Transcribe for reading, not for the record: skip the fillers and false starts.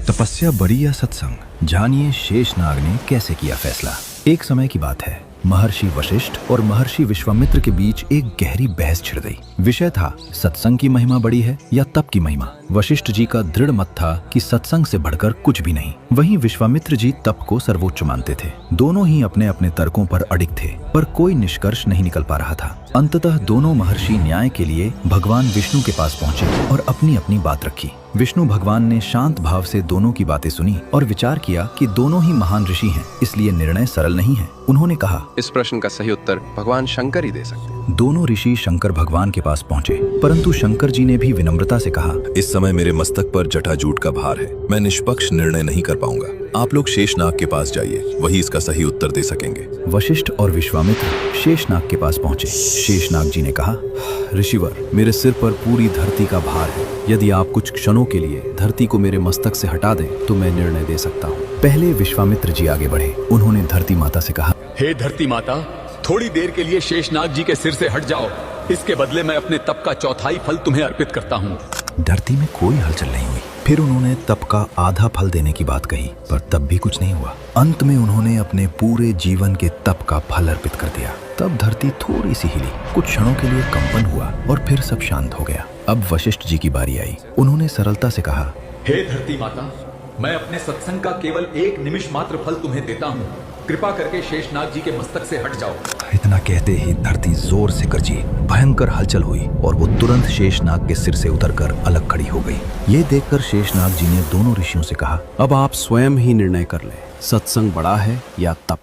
तपस्या बड़ी या सत्संग, जानिए शेषनाग ने कैसे किया फैसला। एक समय की बात है, महर्षि वशिष्ठ और महर्षि विश्वामित्र के बीच एक गहरी बहस छिड़ गई। विषय था सत्संग की महिमा बड़ी है या तप की महिमा। वशिष्ठ जी का दृढ़ मत था कि सत्संग से बढ़कर कुछ भी नहीं। वहीं विश्वामित्र जी तप को सर्वोच्च मानते थे। दोनों ही अपने अपने तर्कों पर अडिग थे, पर कोई निष्कर्ष नहीं निकल पा रहा था। अंततः दोनों महर्षि न्याय के लिए भगवान विष्णु के पास पहुंचे और अपनी अपनी बात रखी। विष्णु भगवान ने शांत भाव से दोनों की बातें सुनी और विचार किया कि दोनों ही महान ऋषि हैं, इसलिए निर्णय सरल नहीं है। उन्होंने कहा, इस प्रश्न का सही उत्तर भगवान शंकर ही दे सकते हैं। दोनों ऋषि शंकर भगवान के पास पहुंचे, परंतु शंकर जी ने भी विनम्रता से कहा, इस समय मेरे मस्तक पर जटाजूट का भार है, मैं निष्पक्ष निर्णय नहीं कर पाऊंगा। आप लोग शेषनाग के पास जाइए, वही इसका सही उत्तर दे सकेंगे। वशिष्ठ और विश्वामित्र शेषनाग के पास पहुंचे। शेषनाग जी ने कहा, ऋषिवर, मेरे सिर पर पूरी धरती का भार है। यदि आप कुछ क्षणों के लिए धरती को मेरे मस्तक से हटा दें तो मैं निर्णय दे सकता हूँ। पहले विश्वामित्र जी आगे बढ़े। उन्होंने धरती माता से कहा, हे धरती माता, थोड़ी देर के लिए शेषनाग जी के सिर से हट जाओ। इसके बदले मैं अपने तप का चौथाई फल तुम्हें अर्पित करता हूँ। धरती में कोई हलचल नहीं हुई। फिर उन्होंने तप का आधा फल देने की बात कही, पर तब भी कुछ नहीं हुआ। अंत में उन्होंने अपने पूरे जीवन के तप का फल अर्पित कर दिया। तब धरती थोड़ी सी हिली, कुछ क्षणों के लिए कंपन हुआ और फिर सब शांत हो गया। अब वशिष्ठ जी की बारी आई। उन्होंने सरलता से कहा, हे धरती माता, मैं अपने सत्संग का केवल 1 निमिष मात्र फल तुम्हें देता हूँ। कृपा करके शेषनाग जी के मस्तक से हट जाओ। इतना कहते ही धरती जोर से गरजी, भयंकर हलचल हुई और वो तुरंत शेषनाग के सिर से उतरकर अलग खड़ी हो गई। ये देखकर शेषनाग जी ने दोनों ऋषियों से कहा, अब आप स्वयं ही निर्णय कर लें, सत्संग बड़ा है या तप।